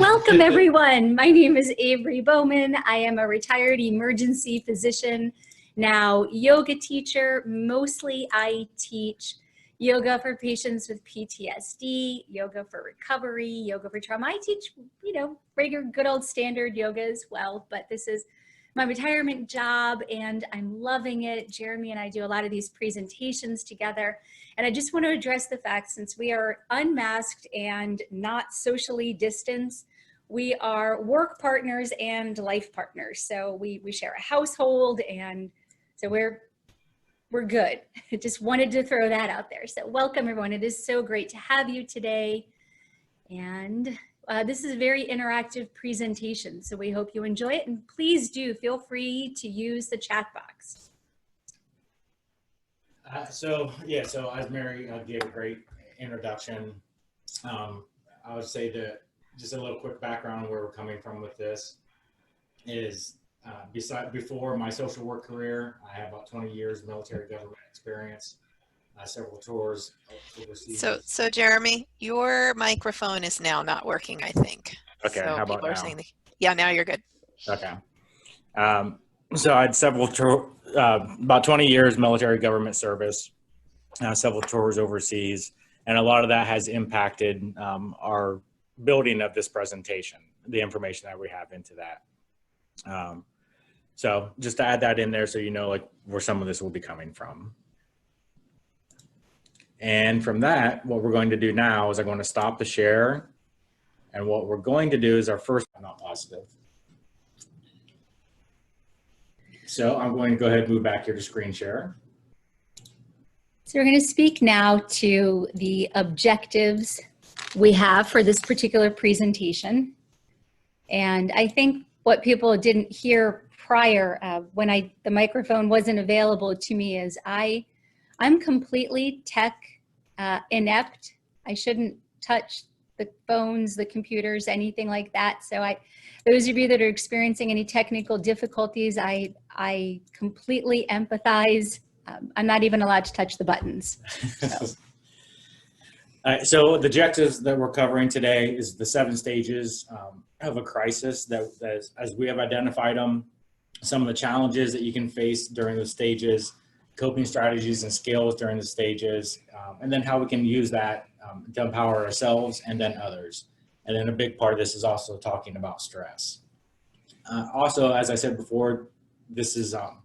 Welcome everyone. My name is Avery Bowman. I am a retired emergency physician, now yoga teacher. Mostly I teach yoga for patients with PTSD, yoga for recovery, yoga for trauma. I teach, regular good old standard yoga as well, but this is my retirement job and I'm loving it. Jeremy and I do a lot of these presentations together. And I just want to address the fact, since we are unmasked and not socially distanced, we are work partners and life partners. So we share a household, and so we're good. I just wanted to throw that out there. So welcome everyone. It is so great to have you today. And this is a very interactive presentation, so we hope you enjoy it, and please do feel free to use the chat box. So as Mary gave a great introduction, I would say that just a little quick background on where we're coming from with this is before my social work career, I have about 20 years of military government experience, several tours overseas. So Jeremy, your microphone is now not working, I think. Okay, so how about now? Yeah, now you're good. Okay. So I had about 20 years military government service, several tours overseas, and a lot of that has impacted our building of this presentation, the information that we have into that. So just to add that in there so you know like where some of this will be coming from. And from that, what we're going to do now is I'm going to stop the share. And what we're going to do is I'm not positive. So I'm going to go ahead and move back here to screen share. So we're going to speak now to the objectives we have for this particular presentation. And I think what people didn't hear prior when the microphone wasn't available to me is I'm completely tech inept. I shouldn't touch the phones, the computers, anything like that. So those of you that are experiencing any technical difficulties, I completely empathize. I'm not even allowed to touch the buttons. So the objectives that we're covering today is the 7 stages of a crisis that as we have identified them, some of the challenges that you can face during the stages, coping strategies and skills during the stages, and then how we can use that to empower ourselves and then others. And then a big part of this is also talking about stress. Also, as I said before, these are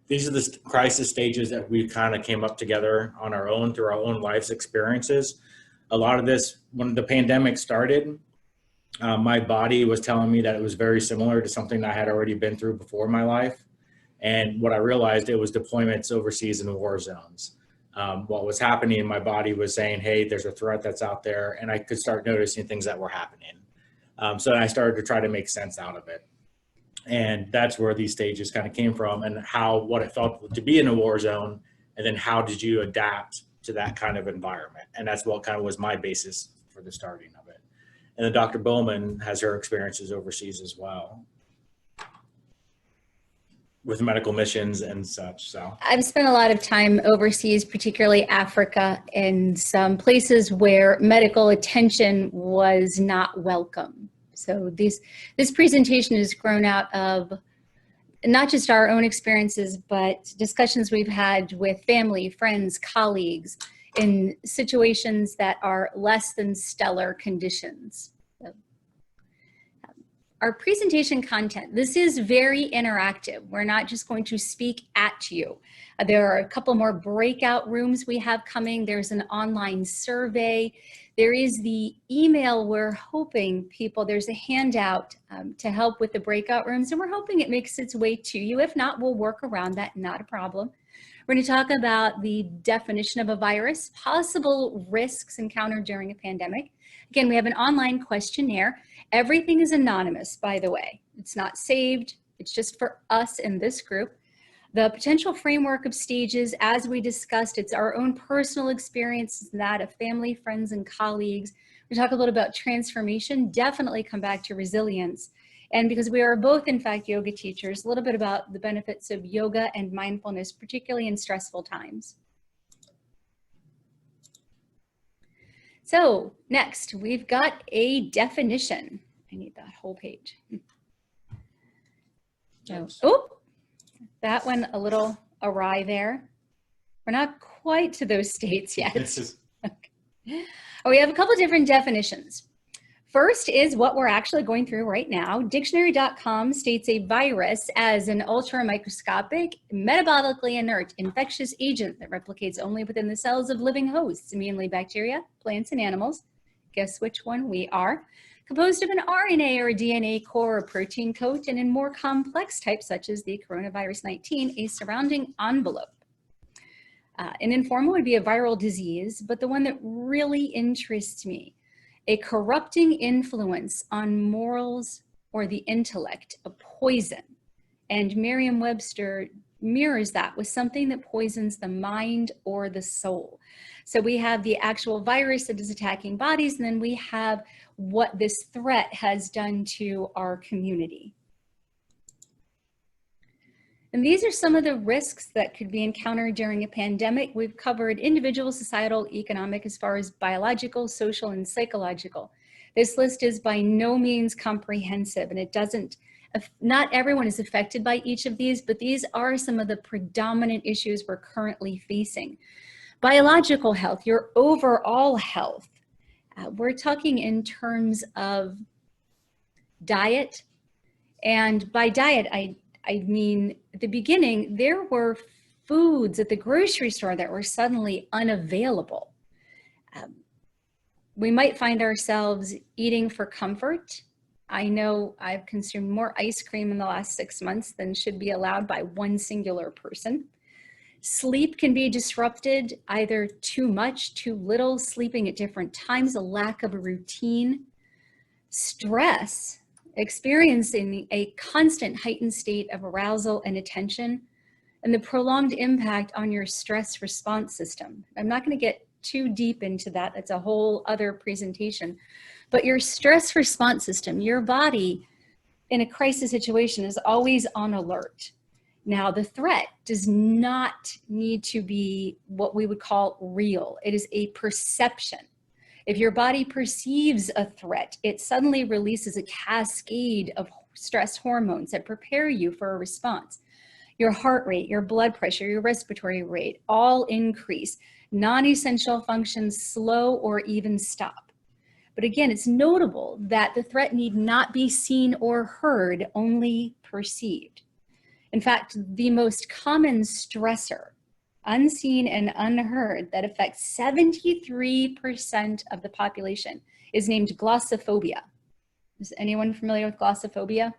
the crisis stages that we kind of came up together on our own through our own life's experiences. A lot of this, when the pandemic started, my body was telling me that it was very similar to something I had already been through before in my life. And what I realized, it was deployments overseas in war zones. What was happening in my body was saying, hey, there's a threat that's out there, and I could start noticing things that were happening. So I started to try to make sense out of it. And that's where these stages kind of came from, and what it felt to be in a war zone, and then how did you adapt to that kind of environment. And that's what kind of was my basis for the starting of it. And then Dr. Bowman has her experiences overseas as well, with medical missions and such. So I've spent a lot of time overseas, particularly Africa, in some places where medical attention was not welcome. So this presentation has grown out of not just our own experiences, but discussions we've had with family, friends, colleagues in situations that are less than stellar conditions. Our presentation content, this is very interactive. We're not just going to speak at you. There are a couple more breakout rooms we have coming. There's an online survey. There is the email we're hoping there's a handout to help with the breakout rooms, and we're hoping it makes its way to you. If not, we'll work around that, not a problem. We're going to talk about the definition of a virus, possible risks encountered during a pandemic. Again, we have an online questionnaire. Everything is anonymous, by the way. It's not saved. It's just for us in this group. The potential framework of stages, as we discussed, it's our own personal experience, that of family, friends, and colleagues. We talk a little about transformation, definitely come back to resilience. And because we are both, in fact, yoga teachers, a little bit about the benefits of yoga and mindfulness, particularly in stressful times. So next, we've got a definition. I need that whole page. No. Oops. Oh, that one a little awry there. We're not quite to those states yet. This is Okay. We have a couple different definitions. First is what we're actually going through right now. Dictionary.com states a virus as an ultramicroscopic, metabolically inert infectious agent that replicates only within the cells of living hosts, mainly bacteria, plants, and animals. Guess which one we are? Composed of an RNA or a DNA core or protein coat, and in more complex types such as the coronavirus 19, a surrounding envelope. An informal would be a viral disease, but the one that really interests me, a corrupting influence on morals or the intellect, a poison. And Merriam-Webster mirrors that with something that poisons the mind or the soul. So we have the actual virus that is attacking bodies, and then we have what this threat has done to our community. And these are some of the risks that could be encountered during a pandemic. We've covered individual, societal, economic, as far as biological, social, and psychological. This list is by no means comprehensive, and it doesn't, not everyone is affected by each of these, but these are some of the predominant issues we're currently facing. Biological health, your overall health. We're talking in terms of diet, and by diet, I mean, at the beginning, there were foods at the grocery store that were suddenly unavailable. We might find ourselves eating for comfort. I know I've consumed more ice cream in the last 6 months than should be allowed by one singular person. Sleep can be disrupted, either too much, too little, sleeping at different times, a lack of a routine. Stress, experiencing a constant heightened state of arousal and attention, and the prolonged impact on your stress response system. I'm not going to get too deep into that. That's a whole other presentation. But your stress response system, your body in a crisis situation is always on alert. Now, the threat does not need to be what we would call real. It is a perception. If your body perceives a threat, it suddenly releases a cascade of stress hormones that prepare you for a response. Your heart rate, your blood pressure, your respiratory rate all increase. Non-essential functions slow or even stop. But again, it's notable that the threat need not be seen or heard, only perceived. In fact, the most common stressor, unseen and unheard, that affects 73% of the population is named glossophobia. Is anyone familiar with glossophobia?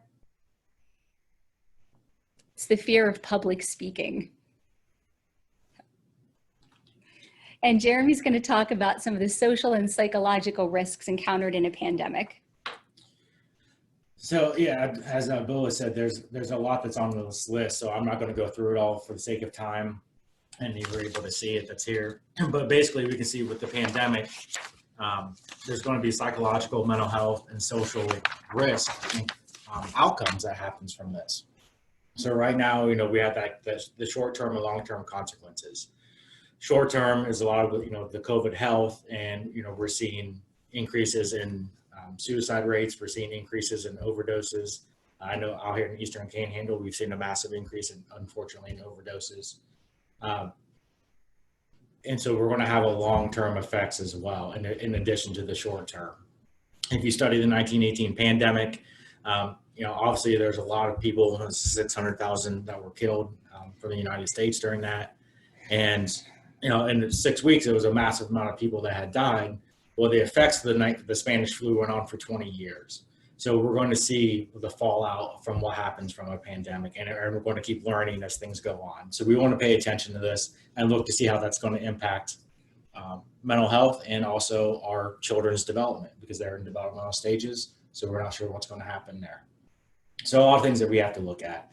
It's the fear of public speaking. And Jeremy's going to talk about some of the social and psychological risks encountered in a pandemic. So yeah, as Bill has said, there's a lot that's on this list, so I'm not going to go through it all for the sake of time, and you were able to see it that's here. But basically, we can see with the pandemic, there's going to be psychological, mental health, and social risk and outcomes that happens from this. So right now, you know, we have the short-term and long-term consequences. Short-term is a lot of the COVID health, and we're seeing increases in suicide rates. We're seeing increases in overdoses. I know out here in Eastern Panhandle, we've seen a massive increase unfortunately, in overdoses. And so we're going to have a long-term effects as well, in addition to the short-term. If you study the 1918 pandemic, obviously there's a lot of people, 600,000 that were killed from the United States during that. And, in 6 weeks, it was a massive amount of people that had died. Well, the effects of the Spanish flu went on for 20 years. So we're going to see the fallout from what happens from a pandemic, and we're going to keep learning as things go on. So we want to pay attention to this and look to see how that's going to impact mental health and also our children's development, because they're in developmental stages. So we're not sure what's going to happen there. So a lot of things that we have to look at.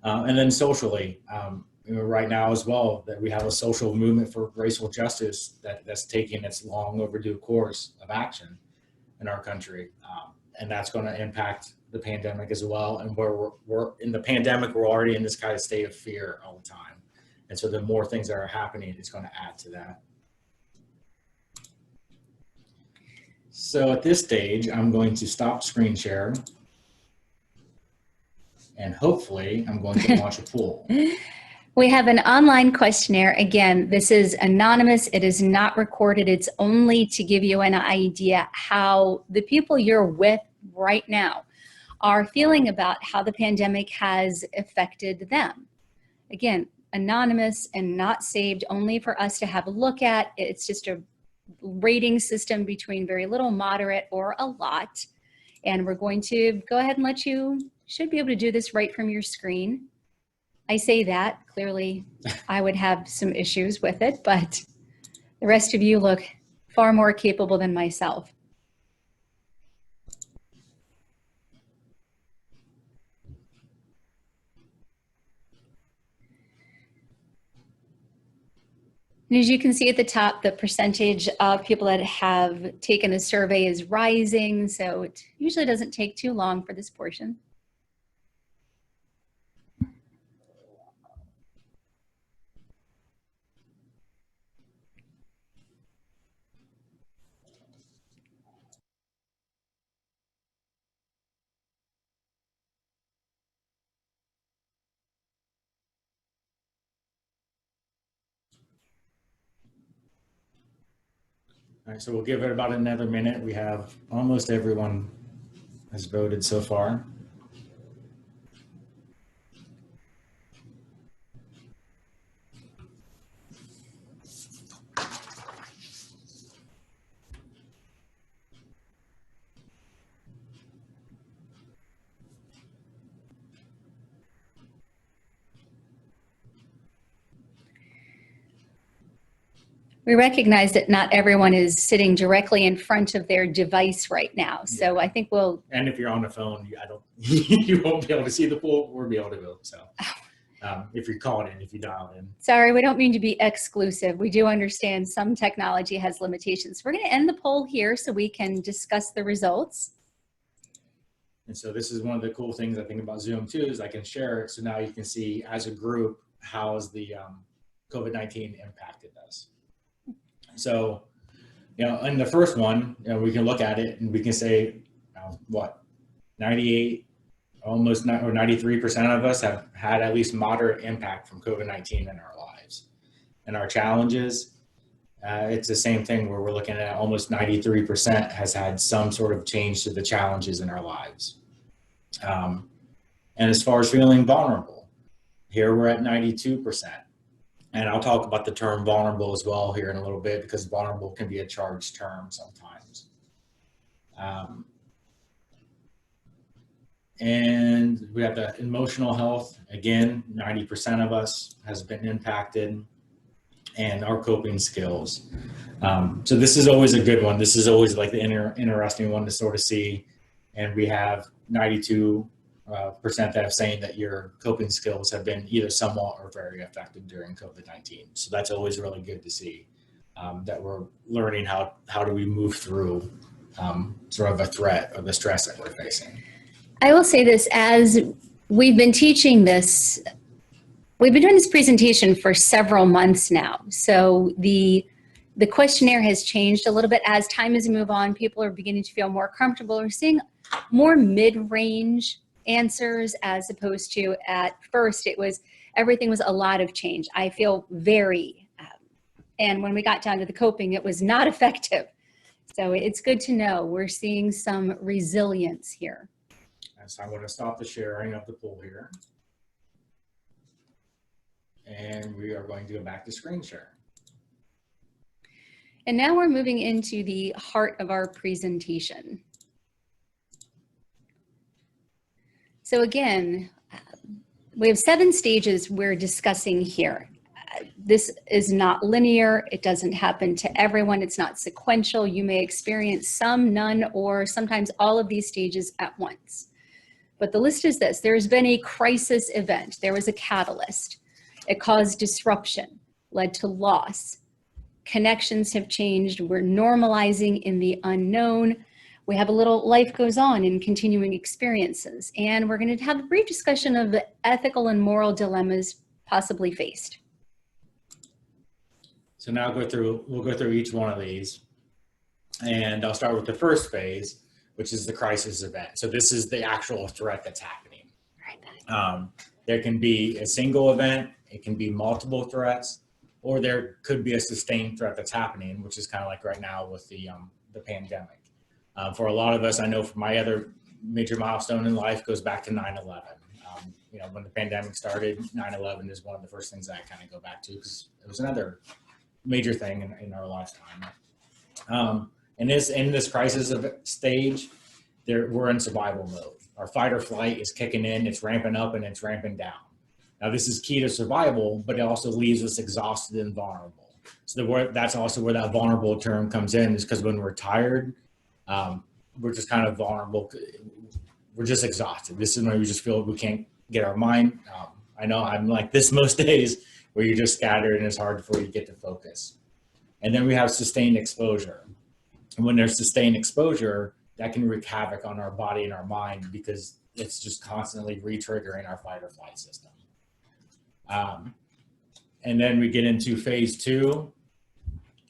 And then socially, right now as well, that we have a social movement for racial justice that's taking its long overdue course of action in our country. And that's going to impact the pandemic as well. And where we're in the pandemic, we're already in this kind of state of fear all the time. And so the more things that are happening, it's going to add to that. So at this stage, I'm going to stop screen share, and hopefully I'm going to launch a poll. We have an online questionnaire. Again, this is anonymous. It is not recorded. It's only to give you an idea how the people you're with right now are feeling about how the pandemic has affected them. Again, anonymous and not saved, only for us to have a look at. It's just a rating system between very little, moderate, or a lot. And we're going to go ahead and let you, should be able to do this right from your screen. I say that, clearly I would have some issues with it, but the rest of you look far more capable than myself. And as you can see at the top, the percentage of people that have taken a survey is rising, so it usually doesn't take too long for this portion. All right, so we'll give it about another minute. We have almost everyone has voted so far. We recognize that not everyone is sitting directly in front of their device right now. So I think we'll. And if you're on the phone, you won't be able to see the poll. We'll be able to vote. So if you're calling in, if you dial in. Sorry, we don't mean to be exclusive. We do understand some technology has limitations. We're going to end the poll here so we can discuss the results. And so this is one of the cool things I think about Zoom too, is I can share it. So now you can see as a group, how has the COVID-19 impacted us. So, in the first one, we can look at it and we can say, what, 98, almost or 93% of us have had at least moderate impact from COVID-19 in our lives. And our challenges, it's the same thing where we're looking at almost 93% has had some sort of change to the challenges in our lives. And as far as feeling vulnerable, here we're at 92%. And I'll talk about the term vulnerable as well here in a little bit, because vulnerable can be a charged term sometimes. And we have the emotional health. Again, 90% of us has been impacted, and our coping skills. So this is always a good one. This is always like the interesting one to sort of see. And we have 92% that have saying that your coping skills have been either somewhat or very effective during COVID-19. So that's always really good to see, that we're learning how do we move through sort of a threat or the stress that we're facing. I will say this, as we've been teaching this, we've been doing this presentation for several months now. So the questionnaire has changed a little bit as time has moved on. People are beginning to feel more comfortable. We're seeing more mid-range answers, as opposed to at first everything was a lot of change. I feel very, and when we got down to the coping, it was not effective. So it's good to know we're seeing some resilience here. So I'm going to stop the sharing of the poll here. And we are going to go back to screen share. And now we're moving into the heart of our presentation. So again, we have 7 stages we're discussing here. This is not linear. It doesn't happen to everyone. It's not sequential. You may experience some, none, or sometimes all of these stages at once. But the list is this. There's been a crisis event. There was a catalyst. It caused disruption, led to loss. Connections have changed. We're normalizing in the unknown. We have a little life goes on in continuing experiences. And we're going to have a brief discussion of the ethical and moral dilemmas possibly faced. So now we'll go through each one of these. And I'll start with the first phase, which is the crisis event. So this is the actual threat that's happening. There can be a single event, it can be multiple threats, or there could be a sustained threat that's happening, which is kind of like right now with the pandemic. For a lot of us, I know for my other major milestone in life goes back to 9/11. You know, when the pandemic started, 9/11 is one of the first things that I kind of go back to because it was another major thing in our lifetime. And in this crisis of stage, we're in survival mode. Our fight or flight is kicking in, it's ramping up and it's ramping down. Now this is key to survival, but it also leaves us exhausted and vulnerable. So that's also where that vulnerable term comes in, is because when we're tired, we're just kind of vulnerable. We're just exhausted. This is when we just feel we can't get our mind. I know I'm like this most days, where you're just scattered and it's hard for you to get to focus. And then we have sustained exposure. And when there's sustained exposure, that can wreak havoc on our body and our mind because it's just constantly re-triggering our fight or flight system. And then we get into phase 2,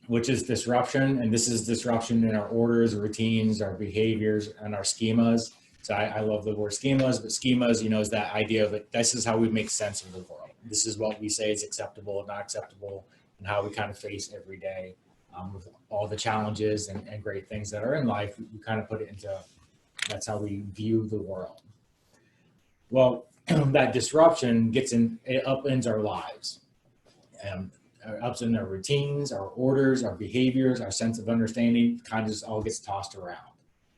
which is disruption. And this is disruption in our orders, routines, our behaviors, and our schemas. So I love the word schemas, but schemas, you know, is that idea of it. This is how we make sense of the world. This is what we say is acceptable and not acceptable, and how we kind of face every day with all the challenges and great things that are in life. We kind of put it into, that's how we view the world. Well, that disruption it upends our lives. Ups in our routines, our orders, our behaviors, our sense of understanding, kind of just all gets tossed around.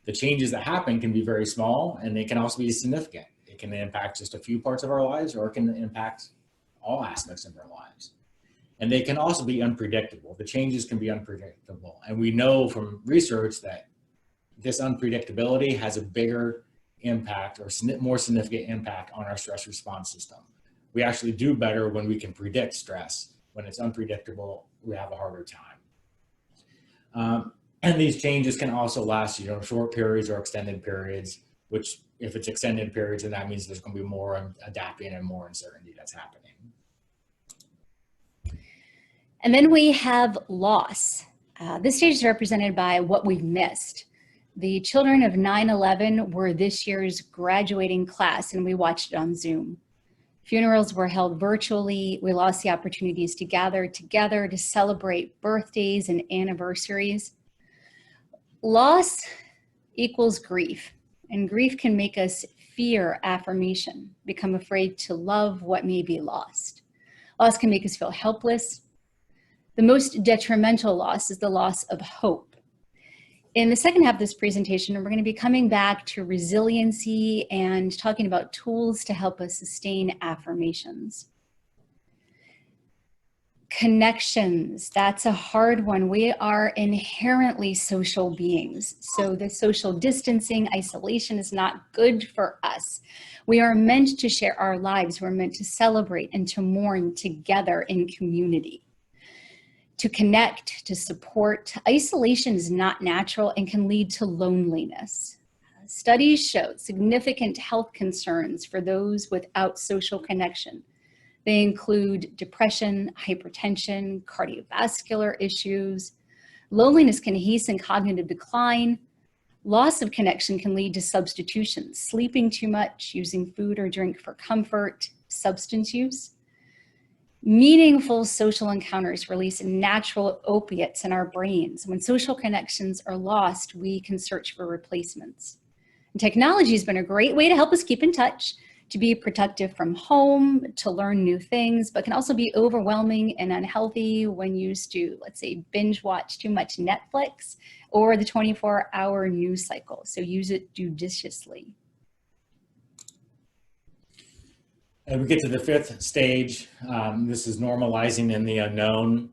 The changes that happen can be very small, and they can also be significant. It can impact just a few parts of our lives, or it can impact all aspects of our lives. And they can also be unpredictable. The changes can be unpredictable. And we know from research that this unpredictability has a bigger impact, or more significant impact, on our stress response system. We actually do better when we can predict stress. When it's unpredictable, we have a harder time. And these changes can also last, you know, short periods or extended periods, which if it's extended periods, then that means there's going to be more adapting and more uncertainty that's happening. And then we have loss. This stage is represented by what we've missed. The children of 9/11 were this year's graduating class, and we watched it on Zoom. Funerals were held virtually. We lost the opportunities to gather together to celebrate birthdays and anniversaries. Loss equals grief, and grief can make us fear affirmation, become afraid to love what may be lost. Loss can make us feel helpless. The most detrimental loss is the loss of hope. In the second half of this presentation, we're going to be coming back to resiliency and talking about tools to help us sustain affirmations. Connections, that's a hard one. We are inherently social beings. So the social distancing, isolation is not good for us. We are meant to share our lives. We're meant to celebrate and to mourn together in community. To connect, to support. Isolation is not natural and can lead to loneliness. Studies show significant health concerns for those without social connection. They include depression, hypertension, cardiovascular issues. Loneliness can hasten cognitive decline. Loss of connection can lead to substitutions, sleeping too much, using food or drink for comfort, substance use. Meaningful social encounters release natural opiates in our brains. When social connections are lost, we can search for replacements. And technology has been a great way to help us keep in touch, to be productive from home, to learn new things, but can also be overwhelming and unhealthy when used to, let's say, binge watch too much Netflix or the 24-hour news cycle. So use it judiciously. And we get to the 5th stage. This is normalizing in the unknown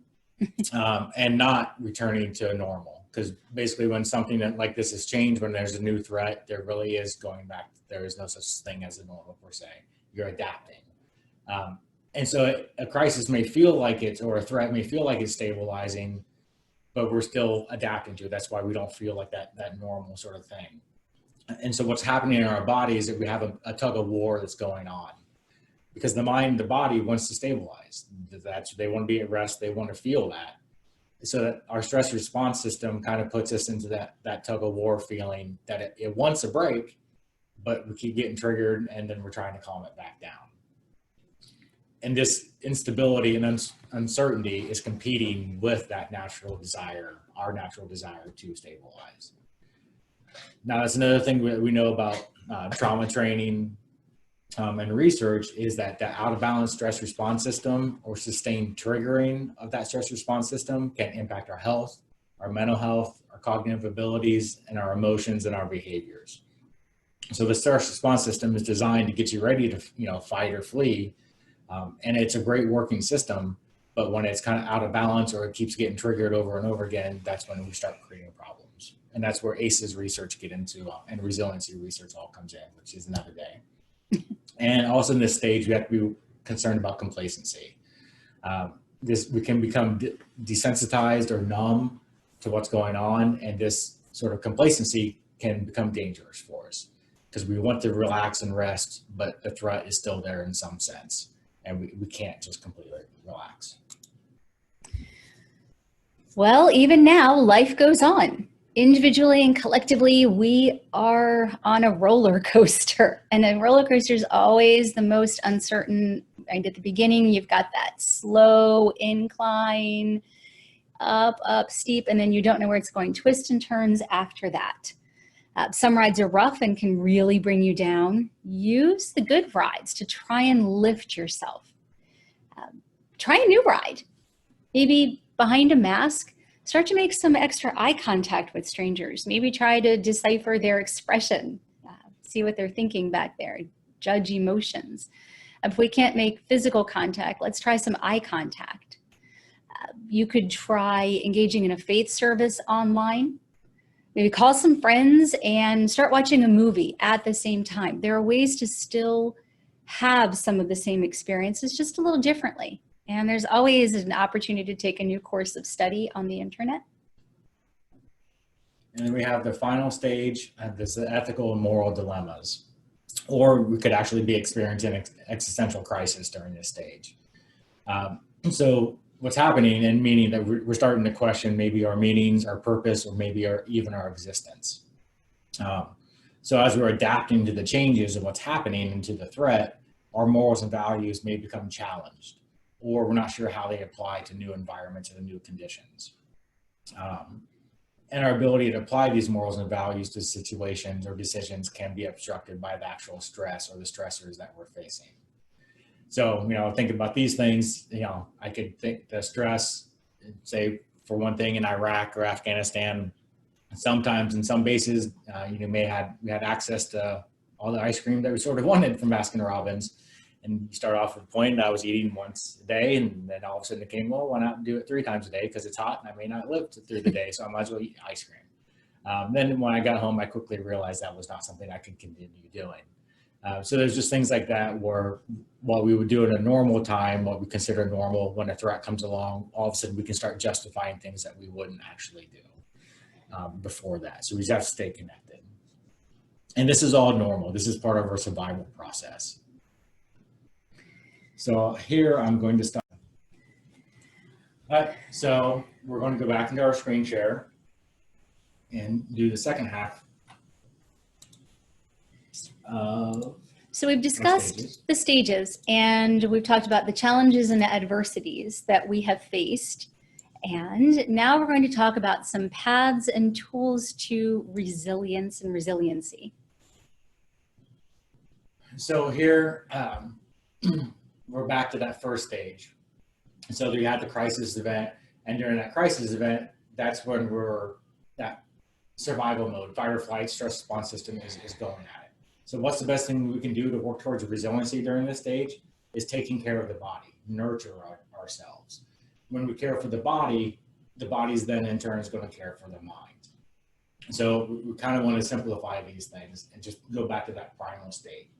and not returning to normal. Because basically when something like this has changed, when there's a new threat, there really is going back. There is no such thing as a normal per se. You're adapting. And so a crisis may feel like it's, or a threat may feel like it's stabilizing, but we're still adapting to it. That's why we don't feel like that normal sort of thing. And so what's happening in our body is that we have a tug of war that's going on. Because the mind, the body wants to stabilize. They want to be at rest. They want to feel that. So that our stress response system kind of puts us into that tug of war feeling that it wants a break, but we keep getting triggered and then we're trying to calm it back down. And this instability and uncertainty is competing with that natural desire, our natural desire to stabilize. Now, that's another thing we know about trauma training and research is that the out of balance stress response system or sustained triggering of that stress response system can impact our health, our mental health, our cognitive abilities, and our emotions and our behaviors. So the stress response system is designed to get you ready to, fight or flee. And it's a great working system, but when it's kind of out of balance or it keeps getting triggered over and over again, that's when we start creating problems. And that's where ACEs research get into and resiliency research all comes in, which is another day. And also in this stage, we have to be concerned about complacency. We can become desensitized or numb to what's going on. And this sort of complacency can become dangerous for us because we want to relax and rest, but the threat is still there in some sense. And we can't just completely relax. Well, even now, life goes on. Individually and collectively, we are on a roller coaster. And a roller coaster is always the most uncertain. Right at the beginning, you've got that slow incline, up, steep, and then you don't know where it's going, twists and turns after that. Some rides are rough and can really bring you down. Use the good rides to try and lift yourself. Try a new ride. Maybe behind a mask, start to make some extra eye contact with strangers. Maybe try to decipher their expression, see what they're thinking back there, judge emotions. If we can't make physical contact, let's try some eye contact. You could try engaging in a faith service online. Maybe call some friends and start watching a movie at the same time. There are ways to still have some of the same experiences, just a little differently. And there's always an opportunity to take a new course of study on the internet. And then we have the final stage, this ethical and moral dilemmas. Or we could actually be experiencing existential crisis during this stage. So what's happening, and meaning that we're starting to question maybe our meanings, our purpose, or maybe even our existence. So as we're adapting to the changes of what's happening and to the threat, our morals and values may become challenged, or we're not sure how they apply to new environments and new conditions. And our ability to apply these morals and values to situations or decisions can be obstructed by the actual stress or the stressors that we're facing. So, think about these things, I could think the stress, say for one thing in Iraq or Afghanistan, sometimes in some bases, we had access to all the ice cream that we sort of wanted from Baskin-Robbins. And you start off with a point that I was eating once a day, and then all of a sudden it came, well, why not do it 3 times a day because it's hot and I may not live through the day, so I might as well eat ice cream. Then when I got home, I quickly realized that was not something I could continue doing. So there's just things like that where what we would do in a normal time, what we consider normal, when a threat comes along, all of a sudden we can start justifying things that we wouldn't actually do before that. So we just have to stay connected. And this is all normal. This is part of our survival process. So here I'm going to stop. All right, so we're going to go back into our screen share and do the second half. So we've discussed the stages, and we've talked about the challenges and the adversities that we have faced. And now we're going to talk about some paths and tools to resilience and resiliency. So here, we're back to that first stage. So you had the crisis event, and during that crisis event, that's when that survival mode, fight or flight, stress response system is going at it. So what's the best thing we can do to work towards resiliency during this stage is taking care of the body, nurture ourselves. When we care for the body's then in turn is going to care for the mind. So we kind of want to simplify these things and just go back to that primal state.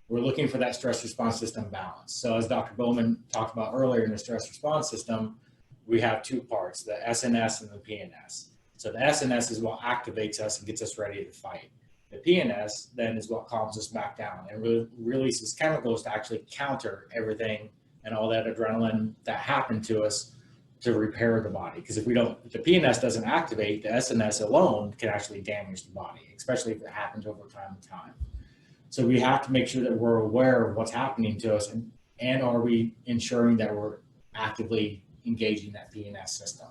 We're looking for that stress response system balance. So as Dr. Bowman talked about earlier in the stress response system, we have 2 parts, the SNS and the PNS. So the SNS is what activates us and gets us ready to fight. The PNS then is what calms us back down and releases chemicals to actually counter everything and all that adrenaline that happened to us to repair the body. Because if the PNS doesn't activate, the SNS alone can actually damage the body, especially if it happens over time. So we have to make sure that we're aware of what's happening to us, and are we ensuring that we're actively engaging that PNS system.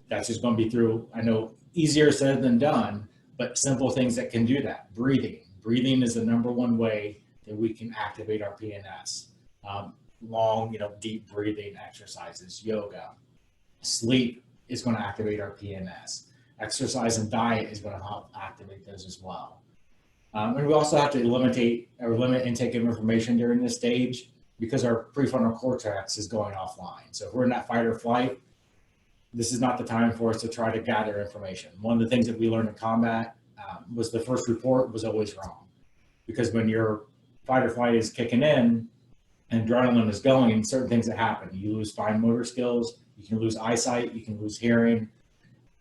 That's just going to be through, I know, easier said than done, but simple things that can do that. Breathing is the number one way that we can activate our PNS. Long, deep breathing exercises, yoga. Sleep is going to activate our PNS. Exercise and diet is going to help activate those as well. And we also have to limit intake of information during this stage, because our prefrontal cortex is going offline. So if we're in that fight or flight, this is not the time for us to try to gather information. One of the things that we learned in combat was the first report was always wrong, because when your fight or flight is kicking in and adrenaline is going, certain things that happen. You lose fine motor skills, you can lose eyesight, you can lose hearing,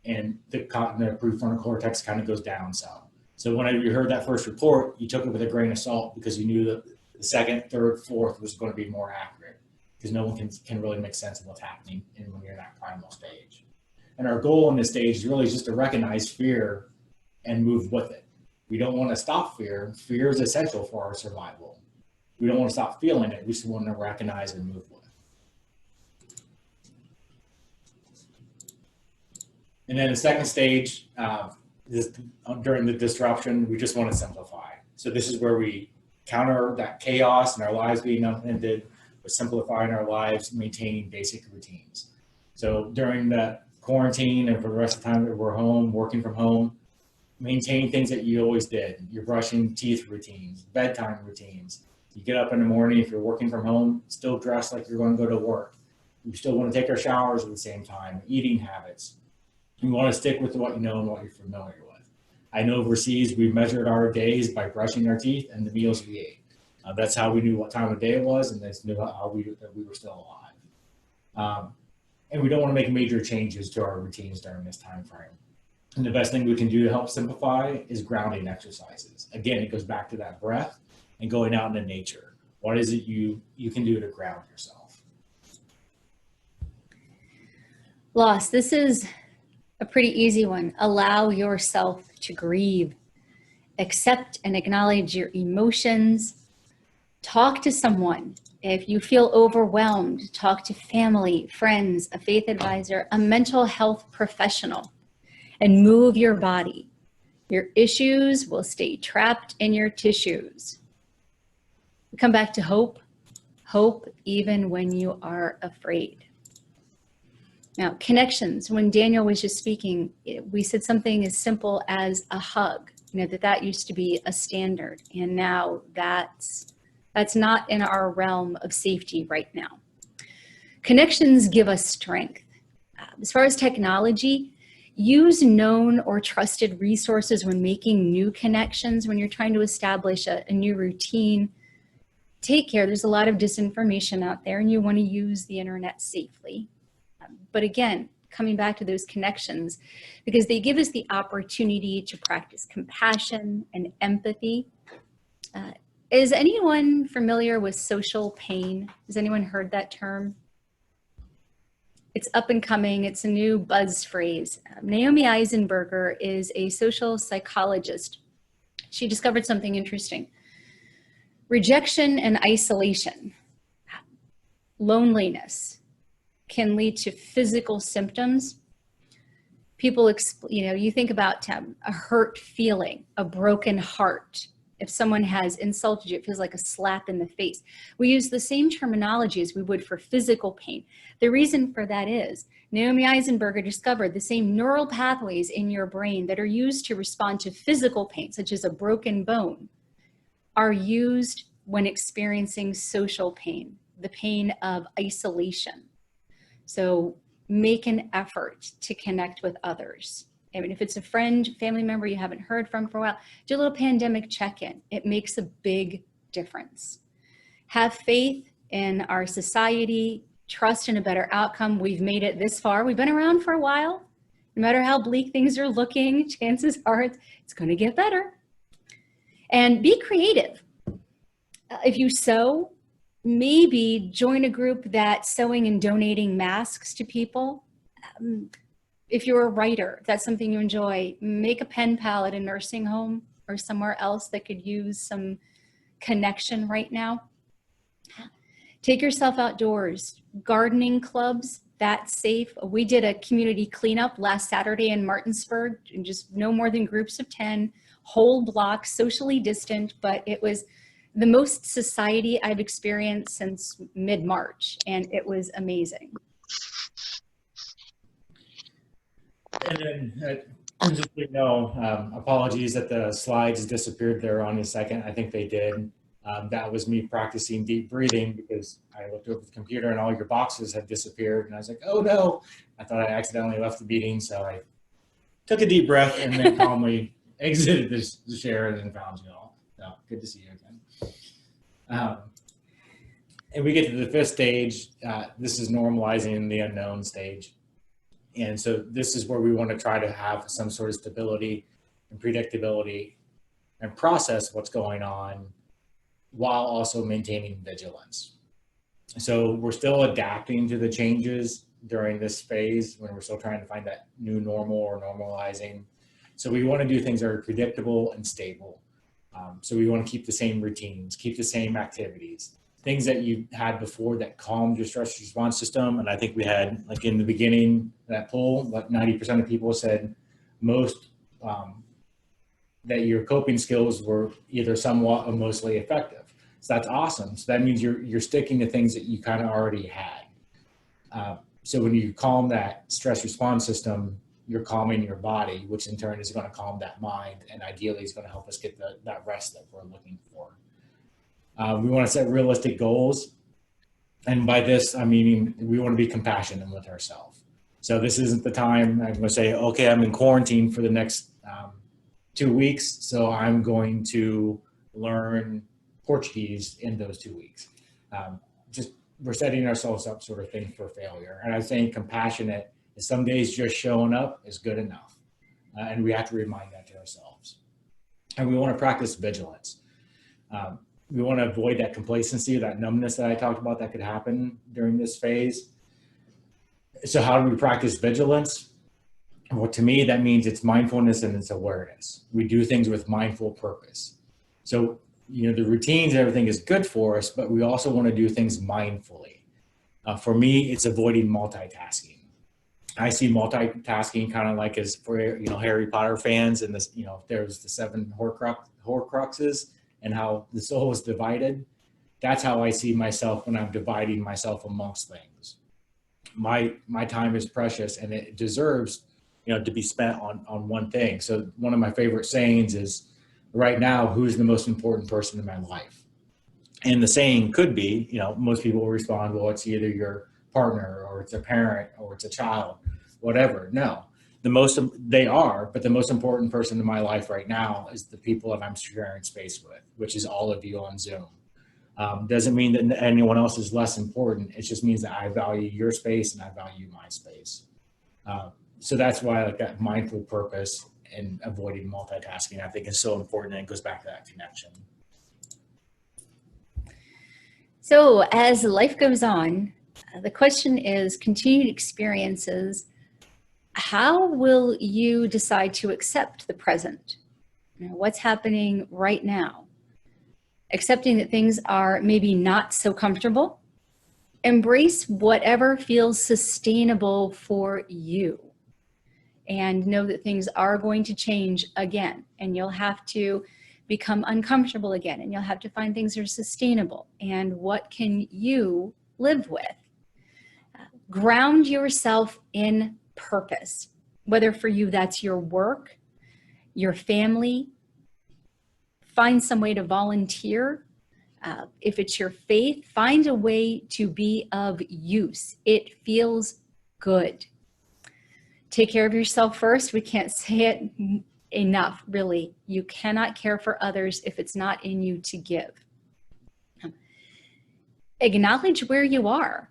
and the prefrontal cortex kind of goes down some. So whenever you heard that first report, you took it with a grain of salt, because you knew that the second, third, fourth was going to be more accurate, because no one can really make sense of what's happening when you're in that primal stage. And our goal in this stage is really just to recognize fear and move with it. We don't want to stop fear. Fear is essential for our survival. We don't want to stop feeling it. We just want to recognize and move with it. And then the second stage, during the disruption, we just want to simplify. So this is where we counter that chaos in our lives being unended with simplifying our lives, maintaining basic routines. So during the quarantine and for the rest of the time that we're home, working from home, maintain things that you always did. Your brushing teeth routines, bedtime routines. You get up in the morning, if you're working from home, still dress like you're going to go to work. You still want to take our showers at the same time, eating habits. You want to stick with what you know and what you're familiar with. I know overseas, we measured our days by brushing our teeth and the meals we ate. That's how we knew what time of day it was, and that's how we were still alive. And we don't want to make major changes to our routines during this time frame. And the best thing we can do to help simplify is grounding exercises. Again, it goes back to that breath and going out into nature. What is it you can do to ground yourself? Loss, this is a pretty easy one. Allow yourself to grieve. Accept and acknowledge your emotions. Talk to someone. If you feel overwhelmed, talk to family, friends, a faith advisor, a mental health professional, and move your body. Your issues will stay trapped in your tissues. We come back to hope. Hope even when you are afraid. Now, connections. When Daniel was just speaking, we said something as simple as a hug. That used to be a standard, and now that's not in our realm of safety right now. Connections give us strength. As far as technology, use known or trusted resources when making new connections, when you're trying to establish a new routine. Take care. There's a lot of disinformation out there, and you want to use the internet safely. But again, coming back to those connections, because they give us the opportunity to practice compassion and empathy. Is anyone familiar with social pain? Has anyone heard that term? It's up and coming. It's a new buzz phrase. Naomi Eisenberger is a social psychologist. She discovered something interesting. Rejection and isolation, loneliness, can lead to physical symptoms. People, you think about a hurt feeling, a broken heart. If someone has insulted you, it feels like a slap in the face. We use the same terminology as we would for physical pain. The reason for that is Naomi Eisenberger discovered the same neural pathways in your brain that are used to respond to physical pain, such as a broken bone, are used when experiencing social pain, the pain of isolation. So make an effort to connect with others. I mean, if it's a friend, family member you haven't heard from for a while, do a little pandemic check-in. It makes a big difference. Have faith in our society, trust in a better outcome. We've made it this far. We've been around for a while. No matter how bleak things are looking, chances are it's going to get better. And be creative. If you sew, maybe join a group that's sewing and donating masks to people. If you're a writer, if that's something you enjoy, make a pen pal at a nursing home or somewhere else that could use some connection right now. Take yourself outdoors. Gardening clubs, that's safe. We did a community cleanup last Saturday in Martinsburg, and just no more than groups of 10, whole blocks, socially distant, but it was the most society I've experienced since mid-March, and it was amazing. And then, just so you know, apologies that the slides disappeared there on a second. I think they did. That was me practicing deep breathing because I looked over the computer and all your boxes had disappeared. And I was like, oh no, I thought I accidentally left the meeting. So I took a deep breath and then calmly exited the share and then found you all. So good to see you again. And we get to the 5th stage. This is normalizing the unknown stage. And so this is where we want to try to have some sort of stability and predictability and process what's going on while also maintaining vigilance. So we're still adapting to the changes during this phase when we're still trying to find that new normal or normalizing. So we want to do things that are predictable and stable. So we want to keep the same routines, keep the same activities, things that you had before that calmed your stress response system. And I think we had, like in the beginning, that poll, like 90% of people said most that your coping skills were either somewhat or mostly effective. So that's awesome. So that means you're sticking to things that you kind of already had. So when you calm that stress response system, you're calming your body, which in turn is going to calm that mind, and ideally is going to help us get that rest that we're looking for. We want to set realistic goals. And by this, I mean, we want to be compassionate with ourselves. So this isn't the time I'm going to say, okay, I'm in quarantine for the next 2 weeks, so I'm going to learn Portuguese in those 2 weeks. Just we're setting ourselves up sort of thing for failure. And I think compassionate is some days just showing up is good enough. And we have to remind that to ourselves. And we want to practice vigilance. We want to avoid that complacency, that numbness that I talked about that could happen during this phase. So how do we practice vigilance? Well, to me, that means it's mindfulness and it's awareness. We do things with mindful purpose. So, you know, the routines and everything is good for us, but we also want to do things mindfully. For me, it's avoiding multitasking. I see multitasking kind of like as for, you know, Harry Potter fans and this, you know, there's the 7 Horcruxes and how the soul is divided. That's how I see myself when I'm dividing myself amongst things. My time is precious and it deserves, you know, to be spent on one thing. So one of my favorite sayings is, right now, who's the most important person in my life? And the saying could be, you know, most people will respond, well, it's either your partner or it's a parent or it's a child, whatever. No, they are, but the most important person in my life right now is the people that I'm sharing space with, which is all of you on Zoom. Doesn't mean that anyone else is less important. It just means that I value your space and I value my space. So that's why like that mindful purpose and avoiding multitasking, I think is so important, and it goes back to that connection. So as life goes on, the question is continued experiences. How will you decide to accept the present? You know, what's happening right now? Accepting that things are maybe not so comfortable. Embrace whatever feels sustainable for you. And know that things are going to change again, and you'll have to become uncomfortable again, and you'll have to find things that are sustainable. And what can you live with? Ground yourself in purpose, whether for you that's your work, your family. Find some way to volunteer. If it's your faith, find a way to be of use. It feels good. Take care of yourself first. We can't say it enough, really. You cannot care for others if it's not in you to give. Acknowledge where you are.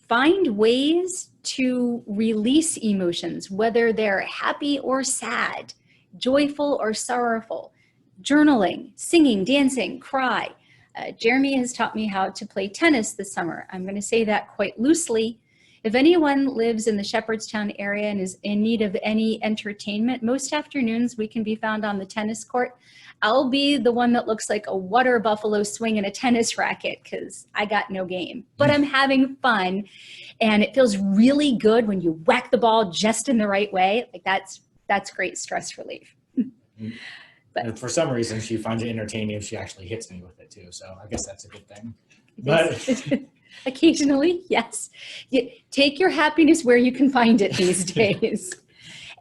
Find ways to release emotions, whether they're happy or sad, joyful or sorrowful. Journaling, singing, dancing, cry. Jeremy has taught me how to play tennis this summer. I'm going to say that quite loosely. If anyone lives in the Shepherdstown area and is in need of any entertainment, most afternoons we can be found on the tennis court. I'll be the one that looks like a water buffalo swinging a tennis racket because I got no game, but I'm having fun. And it feels really good when you whack the ball just in the right way. Like that's great stress relief. But and for some reason, she finds it entertaining if she actually hits me with it too. So I guess that's a good thing. But occasionally, yes. Take your happiness where you can find it these days.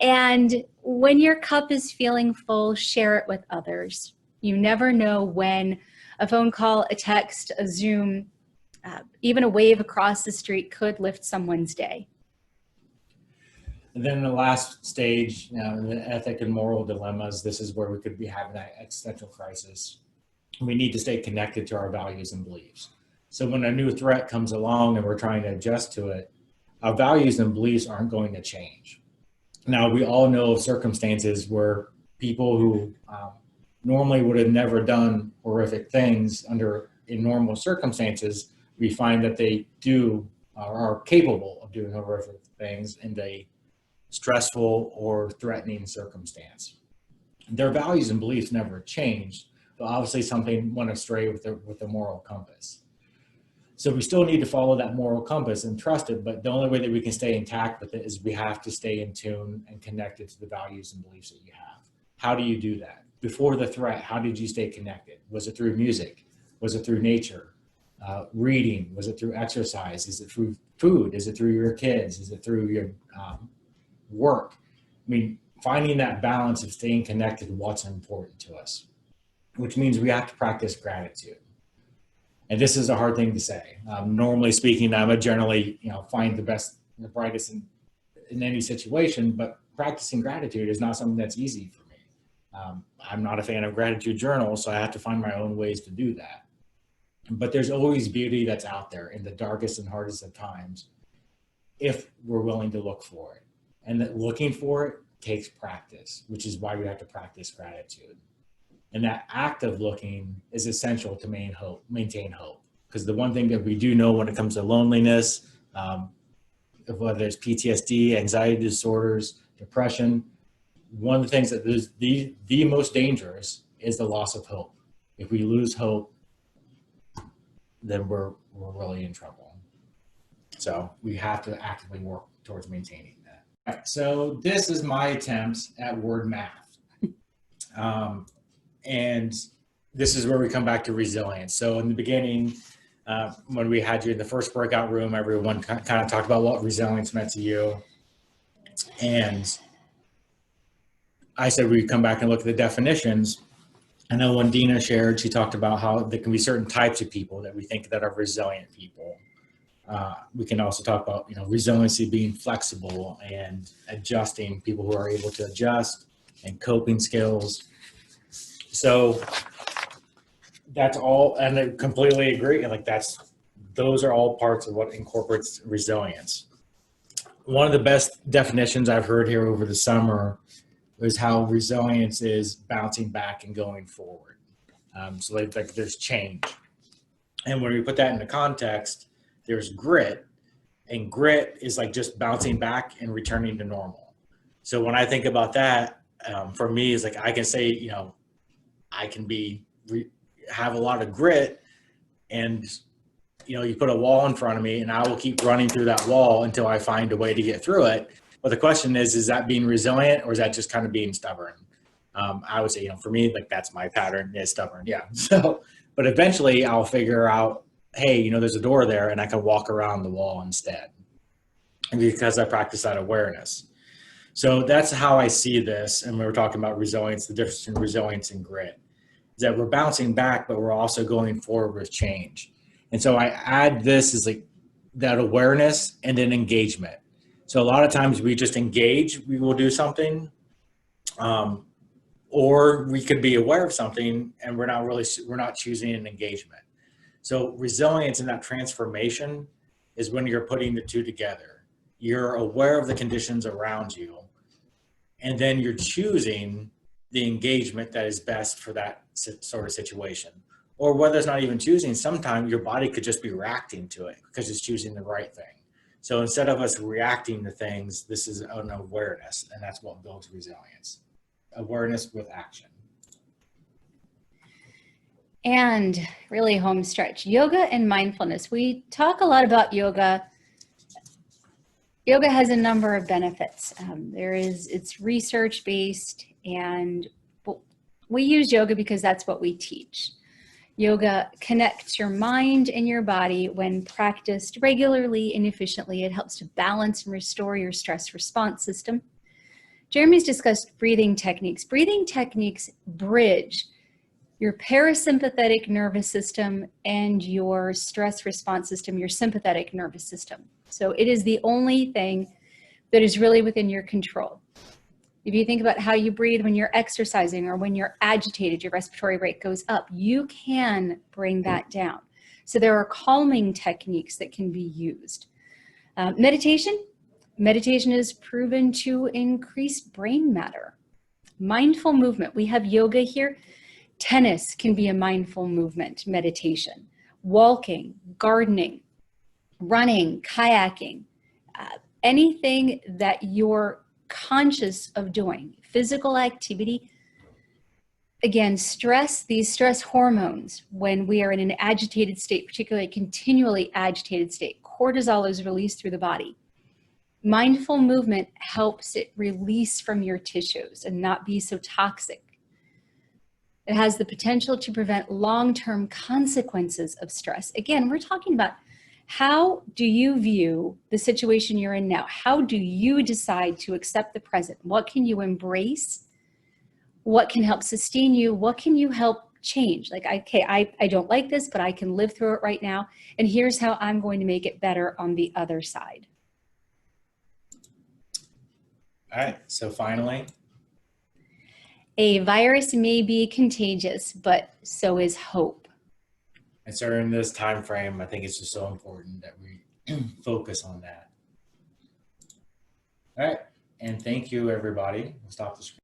And when your cup is feeling full, share it with others. You never know when a phone call, a text, a Zoom, even a wave across the street could lift someone's day. And then the last stage, the ethic and moral dilemmas, this is where we could be having that existential crisis. We need to stay connected to our values and beliefs. So when a new threat comes along and we're trying to adjust to it, our values and beliefs aren't going to change. Now, we all know of circumstances where people who normally would have never done horrific things in normal circumstances, we find that they are capable of doing horrific things in a stressful or threatening circumstance. Their values and beliefs never changed, but obviously something went astray with the moral compass. So we still need to follow that moral compass and trust it, but the only way that we can stay intact with it is we have to stay in tune and connected to the values and beliefs that you have. How do you do that? Before the threat, how did you stay connected? Was it through music? Was it through nature? Reading? Was it through exercise? Is it through food? Is it through your kids? Is it through your work? I mean, finding that balance of staying connected to what's important to us, which means we have to practice gratitude. And this is a hard thing to say. Normally speaking, I would generally, find the best, the brightest in any situation, but practicing gratitude is not something that's easy for me. I'm not a fan of gratitude journals, so I have to find my own ways to do that. But there's always beauty that's out there in the darkest and hardest of times if we're willing to look for it. And that looking for it takes practice, which is why we have to practice gratitude. And that act of looking is essential to maintain hope. Because the one thing that we do know when it comes to loneliness, whether it's PTSD, anxiety disorders, depression, one of the things that is the most dangerous is the loss of hope. If we lose hope, then we're really in trouble. So we have to actively work towards maintaining that. All right, so this is my attempts at word math. And this is where we come back to resilience. So in the beginning, when we had you in the first breakout room, everyone kind of talked about what resilience meant to you. And I said we'd come back and look at the definitions. I know when Dina shared, she talked about how there can be certain types of people that we think that are resilient people. We can also talk about, resiliency being flexible and adjusting, people who are able to adjust, and coping skills. So that's all, and I completely agree. Like those are all parts of what incorporates resilience. One of the best definitions I've heard here over the summer is how resilience is bouncing back and going forward. So like there's change. And when we put that into context, there's grit, and grit is like just bouncing back and returning to normal. So when I think about that, for me, is like I can say, I can have a lot of grit, and you put a wall in front of me, and I will keep running through that wall until I find a way to get through it. But the question is that being resilient, or is that just kind of being stubborn? I would say, for me, like that's my pattern, is stubborn. Yeah. So, but eventually I'll figure out, hey, there's a door there, and I can walk around the wall instead, and because I practice that awareness. So that's how I see this. And we were talking about resilience, the difference between resilience and grit is that we're bouncing back, but we're also going forward with change. And so I add this as like that awareness and then engagement. So a lot of times we just engage, we will do something, or we could be aware of something and we're not choosing an engagement. So resilience and that transformation is when you're putting the two together. You're aware of the conditions around you, and then you're choosing the engagement that is best for that sort of situation. or whether it's not even choosing, sometimes your body could just be reacting to it because it's choosing the right thing. So instead of us reacting to things, this is an awareness, and that's what builds resilience. Awareness with action. And really home stretch, yoga and mindfulness. We talk a lot about yoga. Yoga has a number of benefits. It's research-based, and we use yoga because that's what we teach. Yoga connects your mind and your body when practiced regularly and efficiently. It helps to balance and restore your stress response system. Jeremy's discussed breathing techniques. Breathing techniques bridge your parasympathetic nervous system and your stress response system, your sympathetic nervous system. So it is the only thing that is really within your control. If you think about how you breathe when you're exercising or when you're agitated, your respiratory rate goes up, you can bring that down. So there are calming techniques that can be used. Meditation is proven to increase brain matter. Mindful movement, we have yoga here. Tennis can be a mindful movement meditation. Walking, gardening, running, kayaking, anything that you're conscious of doing, physical activity. Again, these stress hormones, when we are in an agitated state, particularly a continually agitated state, cortisol is released through the body. Mindful movement helps it release from your tissues and not be so toxic. It has the potential to prevent long-term consequences of stress. Again, we're talking about how do you view the situation you're in now? How do you decide to accept the present? What can you embrace? What can help sustain you? What can you help change? Like, okay, I don't like this, but I can live through it right now. And here's how I'm going to make it better on the other side. All right, so finally. A virus may be contagious, but so is hope. And so in this time frame, I think it's just so important that we focus on that. All right, and thank you, everybody. We'll stop the screen.